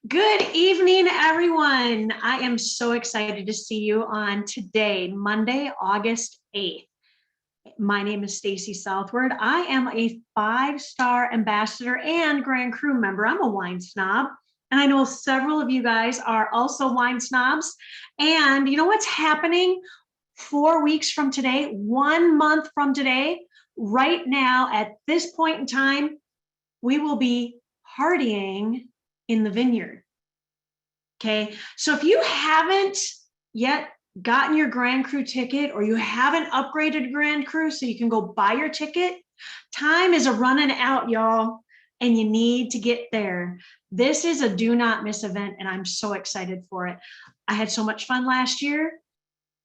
Good evening, everyone. I am so excited to see you on today, Monday, August 8th. My name is Stacy Southward. I am a five-star ambassador and Grand Cru member. I'm a wine snob, and I know several of you guys are also wine snobs. And you know what's happening 4 weeks from today, 1 month from today, right now at this point in time, we will be partying in the vineyard. Okay, so if you haven't yet gotten your Grand Cru ticket or you haven't upgraded Grand Cru so you can go buy your ticket, time is a running out, y'all, and you need to get there. This is a do not miss event, and I'm so excited for it. I had so much fun last year.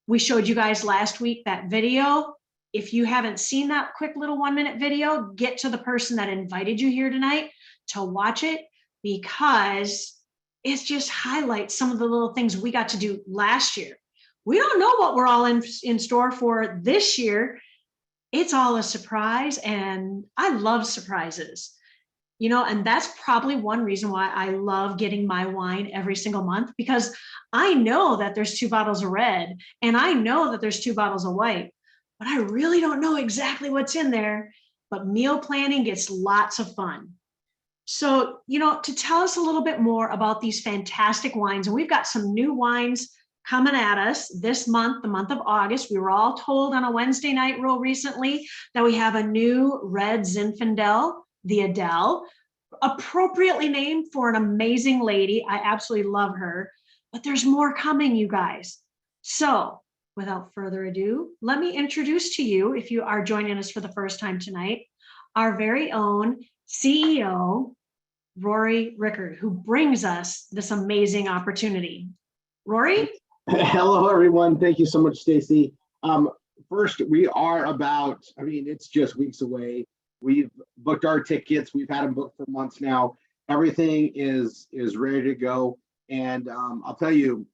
We showed you guys last week that video. If you haven't seen that quick little 1-minute video, get to the person that invited you here tonight to watch it, because it just highlights some of the little things we got to do last year. We don't know what we're all in store for this year. It's all a surprise, and I love surprises. You know, and that's probably one reason why I love getting my wine every single month, because I know that there's 2 bottles of red and I know that there's 2 bottles of white, but I really don't know exactly what's in there. But meal planning gets lots of fun. So, you know, to tell us a little bit more about these fantastic wines, and we've got some new wines coming at us this month, the month of August. We were all told on a Wednesday night real recently that we have a new red Zinfandel, the Adele, appropriately named for an amazing lady. I absolutely love her, but there's more coming, you guys. So without further ado, let me introduce to you, if you are joining us for the first time tonight, our very own CEO, Rory Rickard, who brings us this amazing opportunity. Rory? Hello, everyone. Thank you so much, Stacy. First, we are about, it's just weeks away. We've booked our tickets. We've had them booked for months now. Everything is ready to go. And I'll tell you,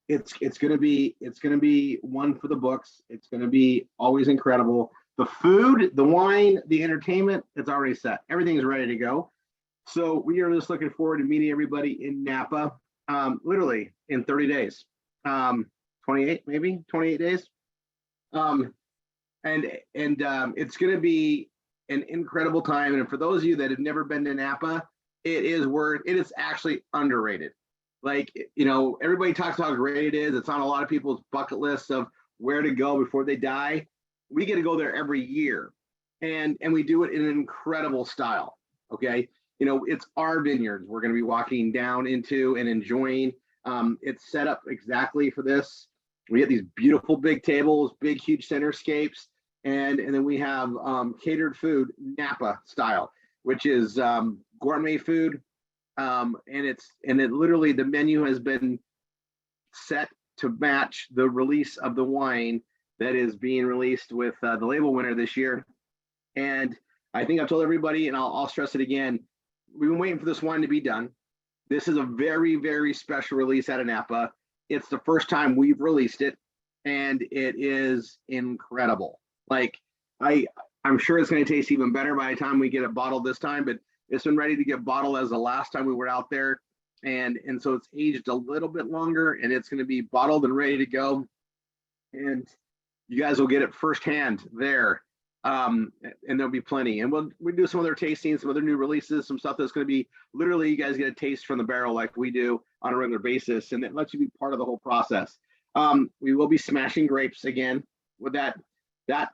it's gonna be one for the books. It's gonna be always incredible. The food, the wine, the entertainment, it's already set. Everything's ready to go. So we are just looking forward to meeting everybody in Napa, literally in 30 days, 28 days. It's going to be an incredible time. And for those of you that have never been to Napa, it is actually underrated. Like, you know, everybody talks about how great it is. It's on a lot of people's bucket lists of where to go before they die. We get to go there every year, and we do it in an incredible style. Okay. You know, it's our vineyards we're going to be walking down into and enjoying. It's set up exactly for this. We have these beautiful big tables, big, huge centerscapes, and then we have catered food, Napa style, which is gourmet food. And it literally, the menu has been set to match the release of the wine that is being released with the label winner this year. And I think I've told everybody, and I'll stress it again, we've been waiting for this wine to be done. This is a very, very special release out of Napa. It's the first time we've released it, and it is incredible. Like, I'm sure it's going to taste even better by the time we get it bottled this time, but it's been ready to get bottled as the last time we were out there. And so it's aged a little bit longer, and it's going to be bottled and ready to go. And you guys will get it firsthand there. And there'll be plenty. And we'll do some other tastings, some other new releases, some stuff that's going to be literally, you guys get a taste from the barrel like we do on a regular basis, and it lets you be part of the whole process. We will be smashing grapes again. With that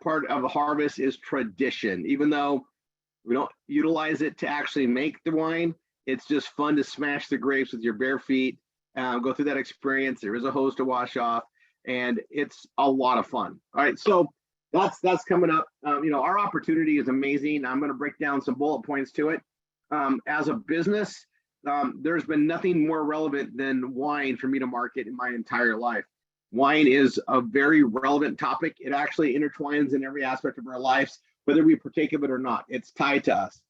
part of the harvest is tradition. Even though we don't utilize it to actually make the wine, it's just fun to smash the grapes with your bare feet, go through that experience. There is a hose to wash off, and it's a lot of fun. All right, so that's coming up. You know, our opportunity is amazing. I'm going to break down some bullet points to it. As a business, there's been nothing more relevant than wine for me to market in my entire life. Wine is a very relevant topic. It actually intertwines in every aspect of our lives, whether we partake of it or not. It's tied to us.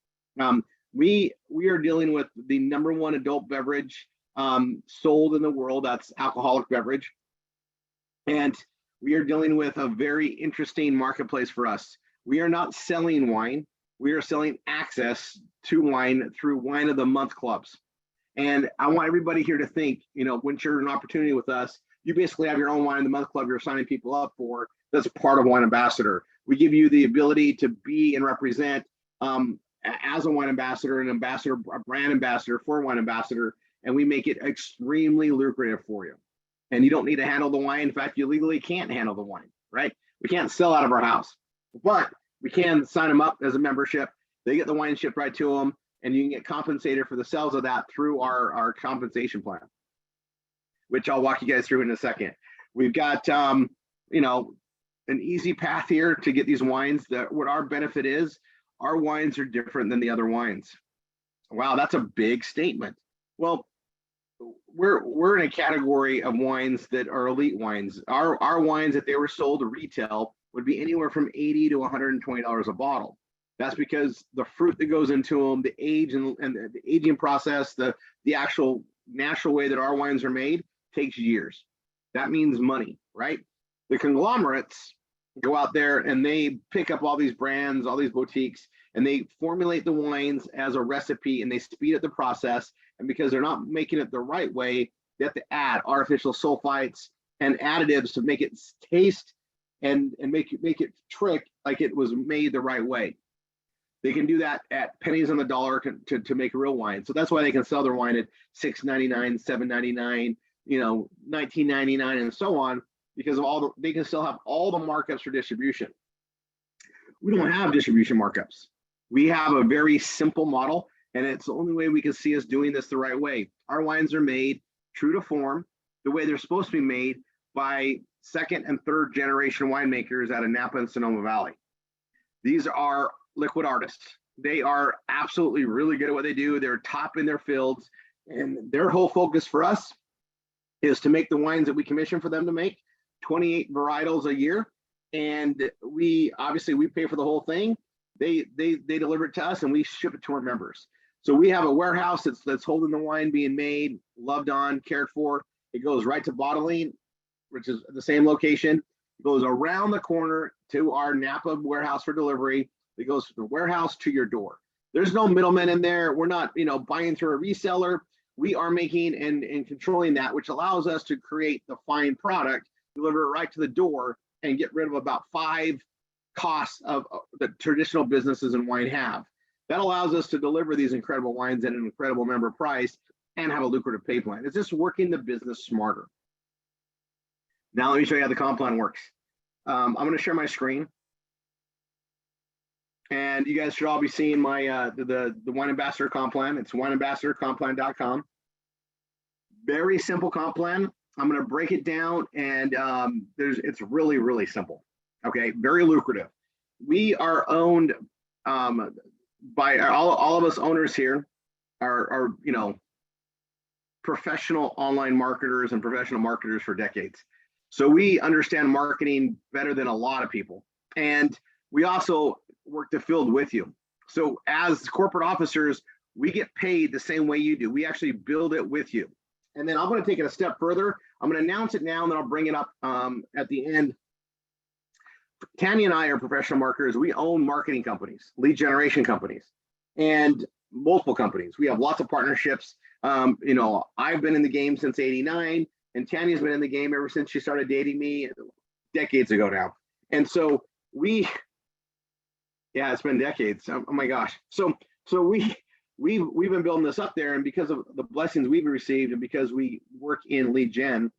We are dealing with the #1 adult beverage sold in the world. That's alcoholic beverage. And we are dealing with a very interesting marketplace for us. We are not selling wine. We are selling access to wine through Wine of the Month clubs. And I want everybody here to think, when you're an opportunity with us, you basically have your own wine in the month club you're signing people up for. That's part of Wine Ambassador. We give you the ability to be and represent as a wine ambassador, a brand ambassador for Wine Ambassador, and we make it extremely lucrative for you. And you don't need to handle the wine. In fact, you legally can't handle the wine, right? We can't sell out of our house, but we can sign them up as a membership. They get the wine shipped right to them, and you can get compensated for the sales of that through our compensation plan, which I'll walk you guys through in a second. We've got, an easy path here to get these wines. What our benefit is, our wines are different than the other wines. Wow, that's a big statement. Well, we're in a category of wines that are elite wines. Our wines, if they were sold to retail, would be anywhere from $80 to $120 a bottle. That's because the fruit that goes into them, the age and the aging process, the actual natural way that our wines are made takes years. That means money, right? The conglomerates go out there and they pick up all these brands, all these boutiques, and they formulate the wines as a recipe and they speed up the process. And because they're not making it the right way, they have to add artificial sulfites and additives to make it taste and make it trick like it was made the right way. They can do that at pennies on the dollar to make a real wine. So that's why they can sell their wine at $6.99, $7.99, $19.99, and so on, because of they can still have all the markups for distribution. We don't have distribution markups. We have a very simple model, and it's the only way we can see us doing this the right way. Our wines are made true to form, the way they're supposed to be made by second and third generation winemakers out of Napa and Sonoma Valley. These are liquid artists. They are absolutely really good at what they do. They're top in their fields, and their whole focus for us is to make the wines that we commission for them to make, 28 varietals a year. And we pay for the whole thing. They deliver it to us and we ship it to our members. So we have a warehouse that's holding the wine being made, loved on, cared for. It goes right to bottling, which is the same location. It goes around the corner to our Napa warehouse for delivery. It goes from the warehouse to your door. There's no middleman in there. We're not, buying through a reseller. We are making and controlling that, which allows us to create the fine product, deliver it right to the door, and get rid of about 5 costs of the traditional businesses in wine have. That allows us to deliver these incredible wines at an incredible member price and have a lucrative pay plan. It's just working the business smarter. Now let me show you how the comp plan works. I'm going to share my screen, and you guys should all be seeing my the Wine Ambassador comp plan. It's wineambassadorcompplan.com. Very simple comp plan. I'm going to break it down, and it's really, really simple. Okay, very lucrative. We are owned by all of us owners here are professional online marketers and professional marketers for decades. So we understand marketing better than a lot of people, and we also work the field with you. So as corporate officers, we get paid the same way you do. We actually build it with you. And then I'm going to take it a step further. I'm going to announce it now, and then I'll bring it up at the end. Tanya and I are professional marketers. We own marketing companies, lead generation companies, and multiple companies. We have lots of partnerships. I've been in the game since '89, and Tanya's been in the game ever since she started dating me decades ago now. And so it's been decades. Oh my gosh. So we've been building this up there, and because of the blessings we've received, and because we work in lead gen,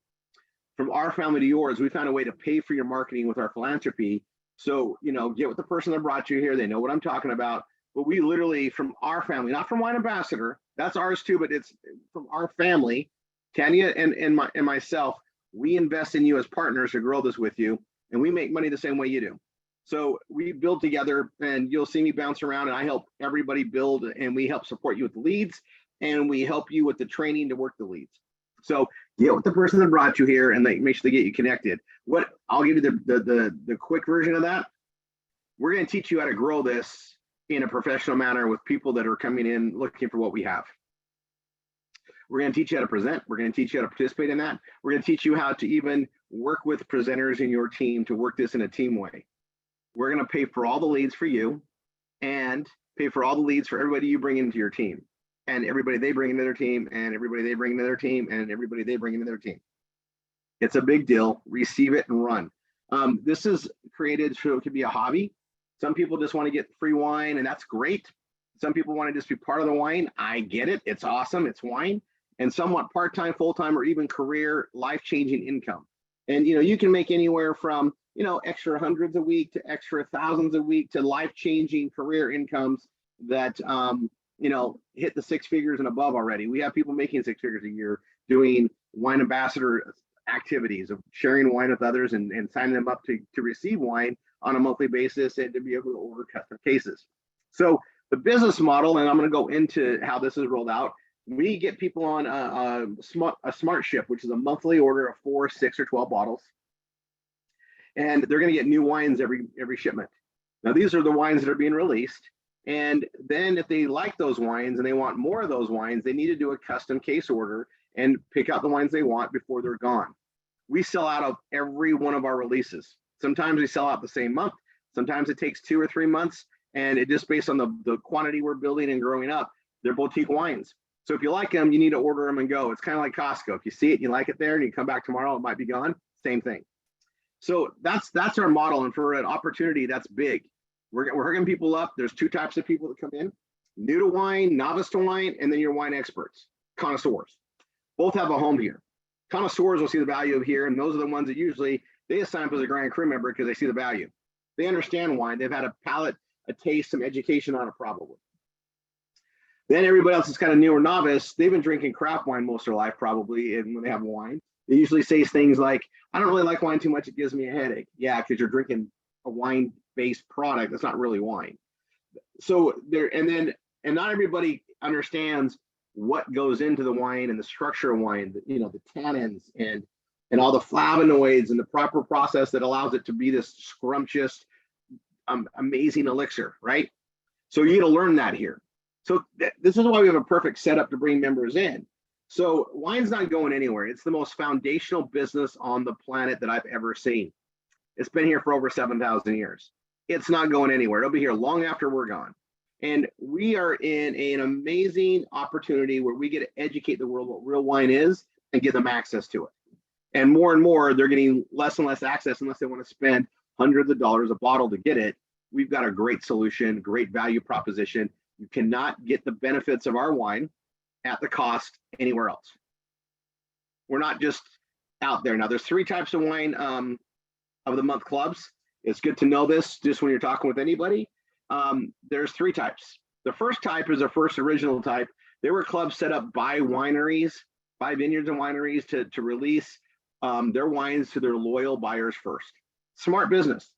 from our family to yours, we found a way to pay for your marketing with our philanthropy. So, get with the person that brought you here. They know what I'm talking about. But we literally, from our family, not from Wine Ambassador, that's ours too, but it's from our family, Tanya and myself, we invest in you as partners to grow this with you, and we make money the same way you do. So we build together, and you'll see me bounce around, and I help everybody build, and we help support you with the leads, and we help you with the training to work the leads. So get with the person that brought you here, and make sure they get you connected. I'll give you the quick version of that. We're going to teach you how to grow this in a professional manner with people that are coming in looking for what we have. We're going to teach you how to present. We're going to teach you how to participate in that. We're going to teach you how to even work with presenters in your team to work this in a team way. We're going to pay for all the leads for you and pay for all the leads for everybody you bring into your team. and everybody they bring into their team, and everybody they bring into their team, and everybody they bring into their team. It's a big deal. Receive it and run. This is created so it could be a hobby. Some people just want to get free wine, and that's great. Some people want to just be part of the wine. I get it. It's awesome. It's wine. And some want part-time, full-time, or even career, life-changing income. And you can make anywhere from extra hundreds a week to extra thousands a week to life-changing career incomes that hit the six figures and above already. We have people making six figures a year doing wine ambassador activities of sharing wine with others and signing them up to receive wine on a monthly basis and to be able to order custom cases. So the business model, and I'm going to go into how this is rolled out. We get people on a smart ship, which is a monthly order of 4, 6, or 12 bottles, and they're going to get new wines every shipment. Now these are the wines that are being released, and then if they like those wines and they want more of those wines, they need to do a custom case order and pick out the wines they want before they're gone. We sell out of every one of our releases. Sometimes we sell out the same month. Sometimes it takes 2 or 3 months, and it just based on the quantity we're building and growing up. They're boutique wines. So if you like them, you need to order them and go. It's kind of like Costco. If you see it, you like it there, and you come back tomorrow, it might be gone. Same thing. So that's our model, and for an opportunity, that's big. We're hooking people up. There's 2 types of people that come in: new to wine, novice to wine, and then your wine experts, connoisseurs. Both have a home here. Connoisseurs will see the value of here, and those are the ones that usually they assign up as a Grand Cru member because they see the value. They understand wine. They've had a palate, a taste, some education on it probably. Then everybody else is kind of new or novice. They've been drinking craft wine most of their life probably, and when they have wine, they usually say things like, "I don't really like wine too much. It gives me a headache." Yeah, because you're drinking a wine-based product that's not really wine. So and not everybody understands what goes into the wine and the structure of wine, the tannins and all the flavonoids and the proper process that allows it to be this scrumptious, amazing elixir, right? So you need to learn that here. So this is why we have a perfect setup to bring members in. So wine's not going anywhere. It's the most foundational business on the planet that I've ever seen. It's been here for over 7,000 years. It's not going anywhere. It'll be here long after we're gone. And we are in an amazing opportunity where we get to educate the world what real wine is and give them access to it. And more, they're getting less and less access unless they want to spend hundreds of dollars a bottle to get it. We've got a great solution, great value proposition. You cannot get the benefits of our wine at the cost anywhere else. We're not just out there. Now, there's 3 types of wine of the month clubs. It's good to know this just when you're talking with anybody. There's 3 types. The first type is a first original type. They were clubs set up by wineries, by vineyards and wineries to release their wines to their loyal buyers first. Smart business.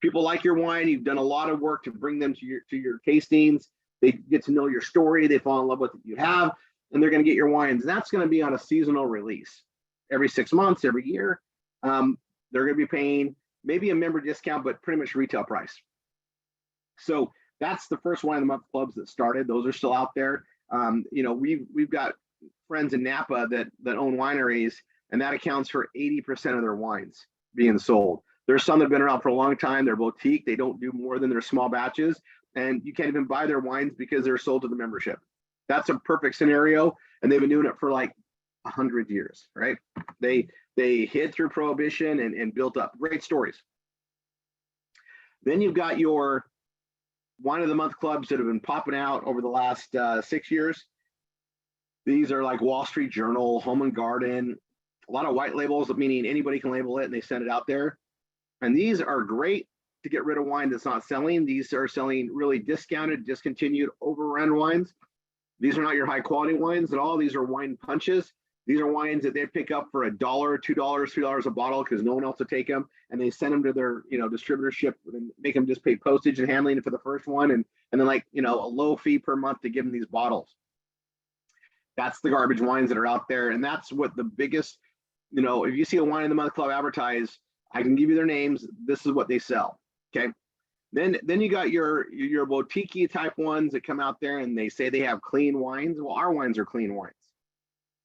People like your wine. You've done a lot of work to bring them to your tastings. They get to know your story. They fall in love with what you have, and they're going to get your wines. And that's going to be on a seasonal release every 6 months, every year. They're going to be paying maybe a member discount, but pretty much retail price. So that's the first wine of the month clubs that started. Those are still out there. We've got friends in Napa that own wineries, and that accounts for 80% of their wines being sold. There's some that have been around for a long time. They're boutique. They don't do more than their small batches, and you can't even buy their wines because they're sold to the membership. That's a perfect scenario, and they've been doing it for like 100 years, right? They hid through Prohibition and built up great stories. Then you've got your wine of the month clubs that have been popping out over the last 6 years. These are like Wall Street Journal, Home and Garden, a lot of white labels, meaning anybody can label it and they send it out there. And these are great to get rid of wine that's not selling. These are selling really discounted, discontinued, overrun wines. These are not your high quality wines at all. These are wine punches. These are wines that they pick up for $1, $2, $3 a bottle because no one else will take them, and they send them to their distributorship and make them just pay postage and handling for the first one, and then a low fee per month to give them these bottles. That's the garbage wines that are out there, and that's what the biggest. If you see a wine in the month club advertised, I can give you their names. This is what they sell. Okay. Then you got your boutique type ones that come out there and they say they have clean wines. Well, our wines are clean wines.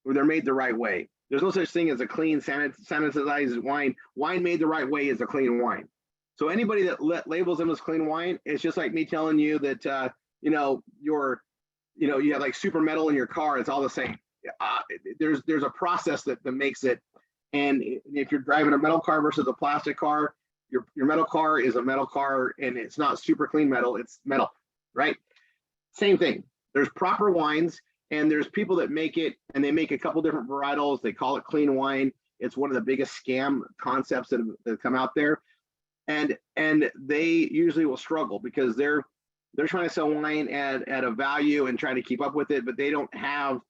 They're made the right way. There's no such thing as a clean sanitized wine. Wine made the right way is a clean wine. So anybody that labels them as clean wine, it's just like me telling you that your you have like super metal in your car, it's all the same. There's a process that makes it. And if you're driving a metal car versus a plastic car, your metal car is a metal car, and it's not super clean metal, it's metal, right? Same thing. There's proper wines, and there's people that make it, and they make a couple different varietals. They call it clean wine. It's one of the biggest scam concepts that have come out there, and they usually will struggle because they're trying to sell wine at a value and trying to keep up with it, but they don't have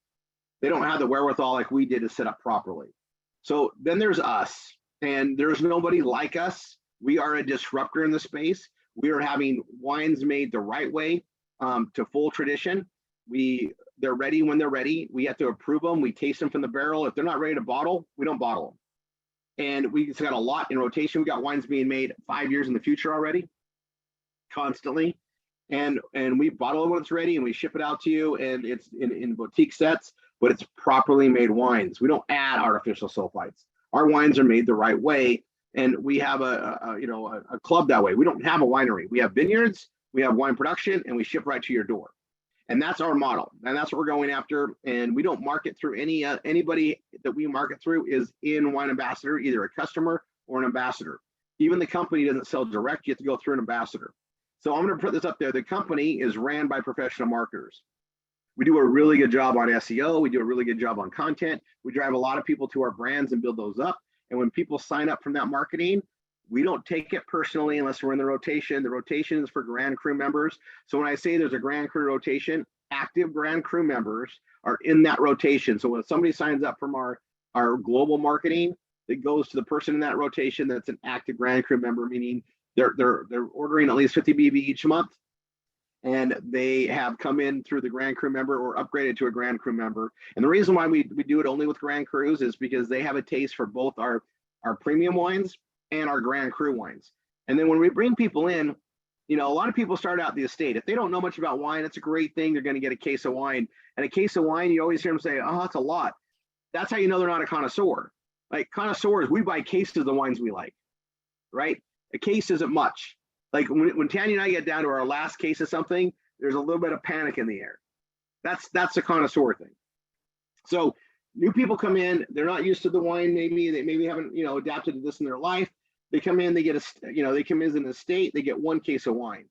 the wherewithal like we did to set up properly. So then there's us, and there's nobody like us. We are a disruptor in the space. We are having wines made the right way, to full tradition. They're ready when they're ready. We have to approve them. We taste them from the barrel. If they're not ready to bottle, we don't bottle them. And we just got a lot in rotation. We got wines being made 5 years in the future already, constantly. And we bottle it when it's ready, and we ship it out to you, and it's in boutique sets, but it's properly made wines. We don't add artificial sulfites. Our wines are made the right way, and we have a club that way. We don't have a winery. We have vineyards, we have wine production, and we ship right to your door. And that's our model, and that's what we're going after. And we don't market through anybody that we market through is in Wine Ambassador, either a customer or an ambassador. Even the company doesn't sell direct. You have to go through an ambassador. So I'm going to put this up there. The company is ran by professional marketers. We do a really good job on SEO. We do a really good job on content. We drive a lot of people to our brands and build those up. And when people sign up from that marketing, we don't take it personally unless we're in the rotation. The rotation is for Grand Cru members. So when I say there's a Grand Cru rotation, active Grand Cru members are in that rotation. So when somebody signs up from our global marketing, it goes to the person in that rotation that's an active Grand Cru member, meaning they're ordering at least 50 BV each month, and they have come in through the Grand Cru member or upgraded to a Grand Cru member. And the reason why we do it only with Grand Crus is because they have a taste for both our premium wines and our Grand Cru wines. And then when we bring people in, a lot of people start out the estate. If they don't know much about wine, it's a great thing. They're going to get a case of wine. And a case of wine, you always hear them say, oh, that's a lot. That's how you know they're not a connoisseur. Like connoisseurs, we buy cases of the wines we like, right? A case isn't much. Like when Tanya and I get down to our last case of something, there's a little bit of panic in the air. That's a connoisseur thing. So new people come in, they're not used to the wine. They maybe haven't, adapted to this in their life. They come in, they get they come in as an estate, they get one case of wine.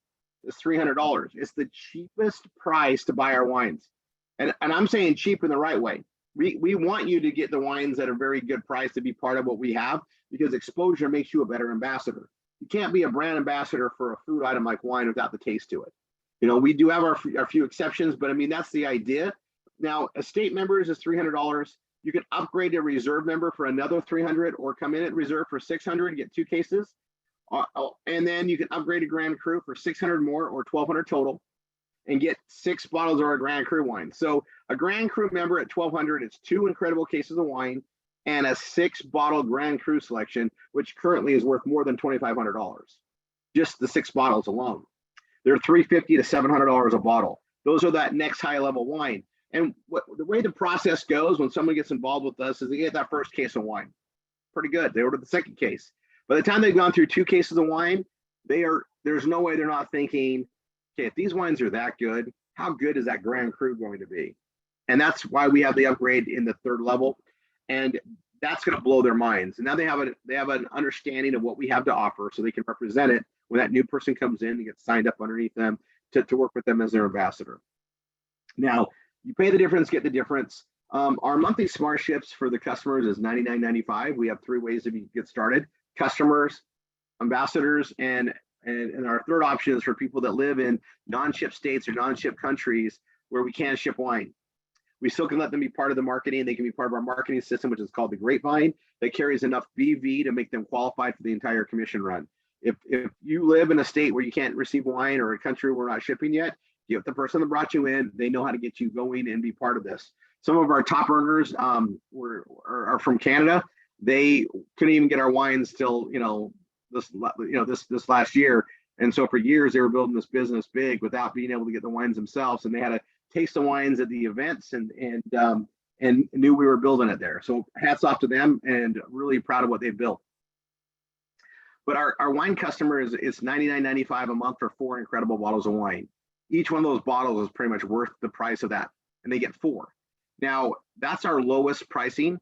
It's $300. It's the cheapest price to buy our wines. And I'm saying cheap in the right way. We want you to get the wines at a very good price to be part of what we have, because exposure makes you a better ambassador. You can't be a brand ambassador for a food item like wine without the taste to it. We do have our few exceptions, but I mean, that's the idea. Now, estate members is $300. You can upgrade a reserve member for another $300, or come in at reserve for $600 and get 2 cases. And then you can upgrade a Grand Cru for $600 more, or $1,200 total, and get 6 bottles of our Grand Cru wine. So a Grand Cru member at $1,200, it's 2 incredible cases of wine and a 6-bottle Grand Cru selection, which currently is worth more than $2,500. Just the 6 bottles alone. They're $350 to $700 a bottle. Those are that next high level wine. And the way the process goes when someone gets involved with us is they get that first case of wine. Pretty good. They order the second case. By the time they've gone through 2 cases of wine, there's no way they're not thinking, okay, if these wines are that good, how good is that Grand Cru going to be? And that's why we have the upgrade in the 3rd level. And that's going to blow their minds. And now they have an understanding of what we have to offer, so they can represent it when that new person comes in and gets signed up underneath them to work with them as their ambassador. Now, you pay the difference, get the difference. Our monthly smart ships for the customers is $99.95. We have 3 ways to get started: customers, ambassadors, and our 3rd option is for people that live in non-ship states or non-ship countries where we can't ship wine. We still can let them be part of the marketing. They can be part of our marketing system, which is called the Grapevine, that carries enough BV to make them qualified for the entire commission run. If you live in a state where you can't receive wine, or a country we're not shipping yet, you have the person that brought you in. They know how to get you going and be part of this. Some of our top earners are from Canada. They couldn't even get our wines till this last year. And so for years they were building this business big without being able to get the wines themselves. And they had to taste the wines at the events and knew we were building it there. So hats off to them, and really proud of what they've built. But our wine customer is $99.95 a month for 4 incredible bottles of wine. Each one of those bottles is pretty much worth the price of that, and they get 4. Now, that's our lowest pricing.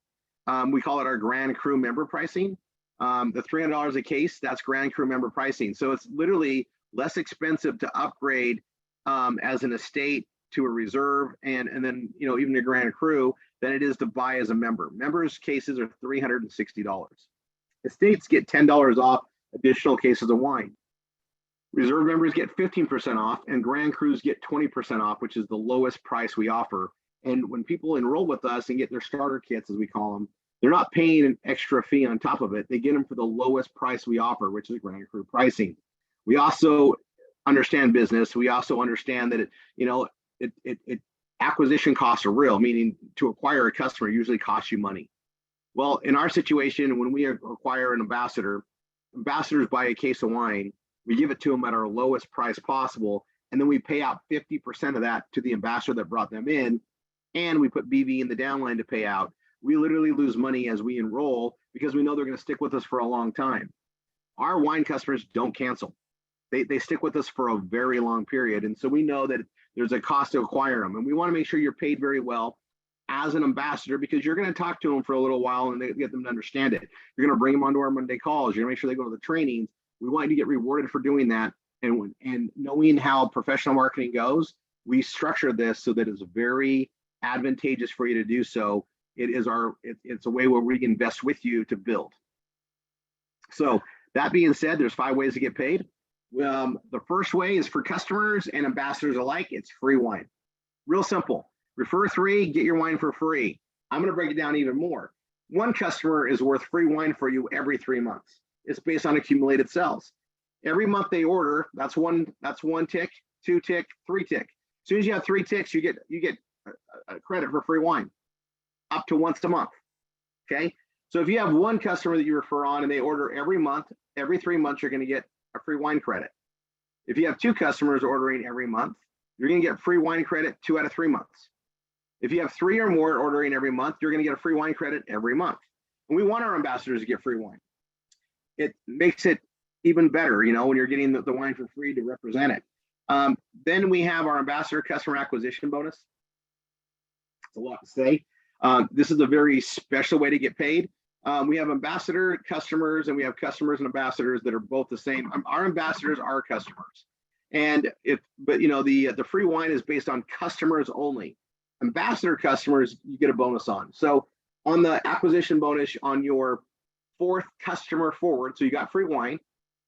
We call it our Grand Cru member pricing. The $300 a case, that's Grand Cru member pricing. So it's literally less expensive to upgrade as an estate to a reserve and then, you know, even a Grand Cru than it is to buy as a member. Members' cases are $360. Estates get $10 off additional cases of wine. Reserve members get 15% off, and Grand Crus get 20% off, which is the lowest price we offer. And when people enroll with us and get their starter kits, as we call them, they're not paying an extra fee on top of it. They get them for the lowest price we offer, which is Grand Cru pricing. We also understand business. We also understand that acquisition costs are real, meaning to acquire a customer usually costs you money. Well, in our situation, when we acquire an ambassadors buy a case of wine, we give it to them at our lowest price possible, and then we pay out 50% of that to the ambassador that brought them in, and we put BV in the downline to pay out. We literally lose money as we enroll because we know they're going to stick with us for a long time. Our wine customers don't cancel. They stick with us for a very long period, and so we know that there's a cost to acquire them, and we want to make sure you're paid very well as an ambassador, because you're going to talk to them for a little while and they get them to understand it. You're going to bring them onto our Monday calls. You're going to make sure they go to the trainings. We want you to get rewarded for doing that. And knowing how professional marketing goes, we structure this so that it's very advantageous for you to do so. It's a way where we invest with you to build. So that being said, there's 5 ways to get paid. The first way is for customers and ambassadors alike. It's free wine. Real simple. Refer 3, get your wine for free. I'm going to break it down even more. One customer is worth free wine for you every 3 months. It's based on accumulated sales. Every month they order, that's one tick, 2 tick, 3 tick. As soon as you have 3 ticks, you get a credit for free wine up to once a month. Okay. So if you have one customer that you refer on and they order every month, every 3 months, you're going to get a free wine credit. If you have 2 customers ordering every month, you're going to get free wine credit 2 out of 3 months. If you have 3 or more ordering every month, you're going to get a free wine credit every month. And we want our ambassadors to get free wine. It makes it even better, when you're getting the wine for free to represent it. Then we have our ambassador customer acquisition bonus. It's a lot to say. This is a very special way to get paid. We have ambassador customers and we have customers and ambassadors that are both the same. Our ambassadors are customers. The free wine is based on customers only. Ambassador customers, you get a bonus on. So on the acquisition bonus on your 4th customer forward, so you got free wine.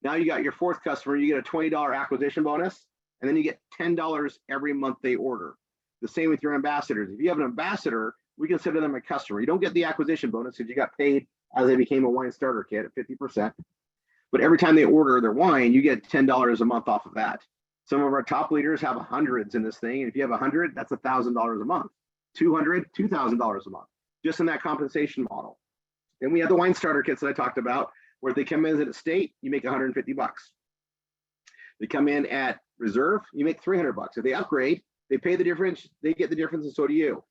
Now you got your 4th customer, you get a $20 acquisition bonus, and then you get $10 every month they order. The same with your ambassadors. If you have an ambassador, we consider them a customer. You don't get the acquisition bonus because you got paid as they became a wine starter kit at 50%. But every time they order their wine, you get $10 a month off of that. Some of our top leaders have hundreds in this thing. And if you have 100, that's $1,000 a month. 200, $2,000 a month, just in that compensation model. Then we have the wine starter kits that I talked about, where if they come in at a state, you make $150. They come in at reserve, you make $300. If they upgrade, they pay the difference, they get the difference, and so do you.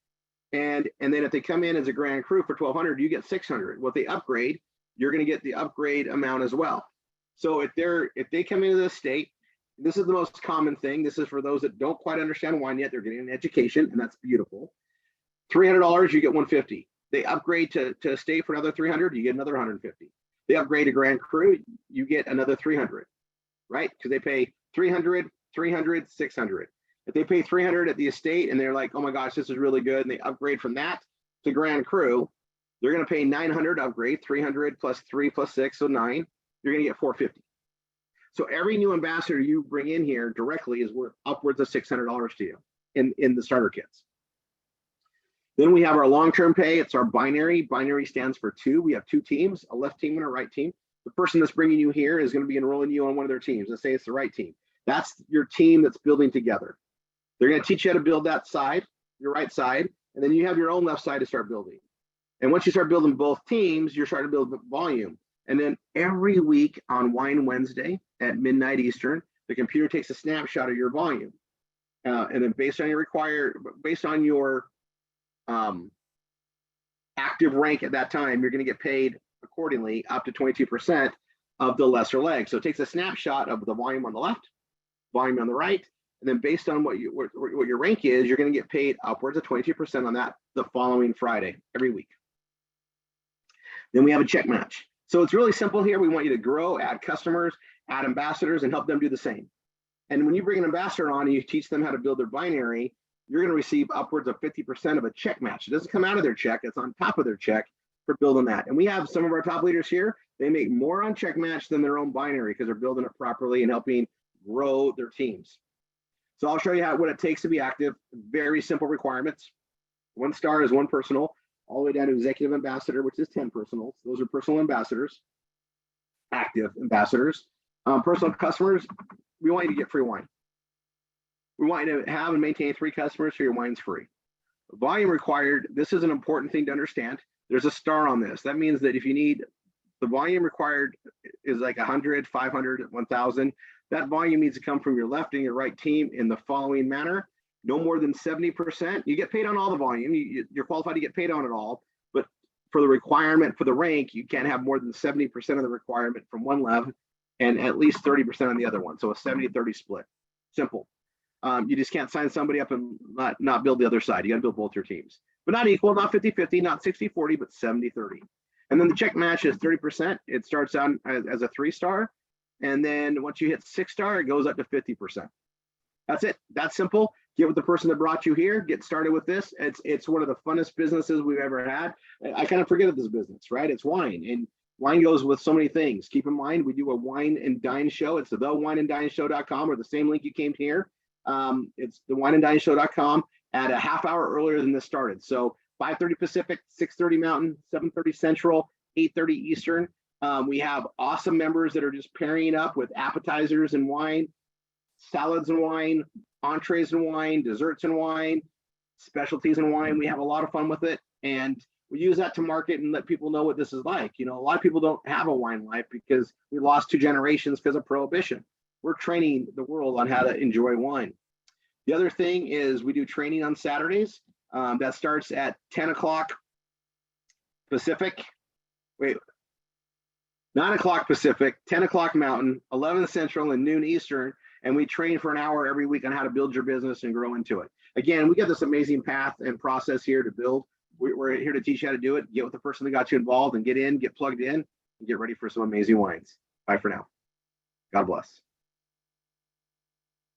And then if they come in as a Grand Cru for $1,200, you get $600. Well, if they upgrade, you're going to get the upgrade amount as well. So if they come into the state, this is the most common thing. This is for those that don't quite understand wine yet. They're getting an education, and that's beautiful. $300, you get $150. They upgrade to state for another $300, you get another $150. They upgrade to Grand Cru, you get another $300, right? Because they pay $300, $300, $600. If they pay $300 at the estate and they're like, oh my gosh, this is really good, and they upgrade from that to Grand Cru, they're going to pay $900 upgrade, $300 plus 3 plus 6, so 9. You're going to get $450. So every new ambassador you bring in here directly is worth upwards of $600 to you in the starter kits. Then we have our long-term pay. It's our binary. Binary stands for 2. We have 2 teams, a left team and a right team. The person that's bringing you here is going to be enrolling you on one of their teams. Let's say it's the right team. That's your team that's building together. They're going to teach you how to build that side, your right side, and then you have your own left side to start building. And once you start building both teams, you're starting to build volume. And then every week on Wine Wednesday at midnight Eastern, the computer takes a snapshot of your volume. And then based on your active rank at that time, you're going to get paid accordingly up to 22% of the lesser leg. So it takes a snapshot of the volume on the left, volume on the right, And then based on what your rank is, you're going to get paid upwards of 22% on that the following Friday every week. Then we have a check match. So it's really simple here. We want you to grow, add customers, add ambassadors, and help them do the same. And when you bring an ambassador on and you teach them how to build their binary, you're going to receive upwards of 50% of a check match. It doesn't come out of their check. It's on top of their check for building that. And we have some of our top leaders here. They make more on check match than their own binary because they're building it properly and helping grow their teams. So I'll show you what it takes to be active. Very simple requirements. 1 star is 1 personal, all the way down to executive ambassador, which is 10 personals. Those are personal ambassadors, active ambassadors. Personal customers, we want you to get free wine. We want you to have and maintain 3 customers so your wine's free. Volume required, this is an important thing to understand. There's a star on this. That means that if you need, the volume required is like 100, 500, 1,000. That volume needs to come from your left and your right team in the following manner. No more than 70%. You get paid on all the volume. You're qualified to get paid on it all. But for the requirement for the rank, you can't have more than 70% of the requirement from one level and at least 30% on the other one. So a 70-30 split. Simple. You just can't sign somebody up and not build the other side. You got to build both your teams. But not equal, not 50-50, not 60-40, but 70-30. And then the check match is 30%. It starts out as a 3-star. And then once you hit 6-star, it goes up to 50%. That's it. That's simple. Get with the person that brought you here. Get started with this. It's one of the funnest businesses we've ever had. I kind of forget of this business, right? It's wine, and wine goes with so many things. Keep in mind, we do a wine and dine show. It's the wineanddineshow.com, or the same link you came here. It's the wineanddineshow.com at a half hour earlier than this started. So 5:30 Pacific, 6:30 Mountain, 7:30 Central, 8:30 Eastern. We have awesome members that are just pairing up with appetizers and wine, salads and wine, entrees and wine, desserts and wine, specialties and wine. We have a lot of fun with it, and we use that to market and let people know what this is like. You know, a lot of people don't have a wine life because we lost 2 generations because of prohibition. We're training the world on how to enjoy wine. The other thing is we do training on Saturdays. That starts at 10 o'clock Pacific. 9 o'clock Pacific, 10 o'clock Mountain, 11 Central, and noon Eastern. And we train for an hour every week on how to build your business and grow into it. Again, we got this amazing path and process here to build. We're here to teach you how to do it. Get with the person that got you involved and get plugged in, and get ready for some amazing wines. Bye for now. God bless.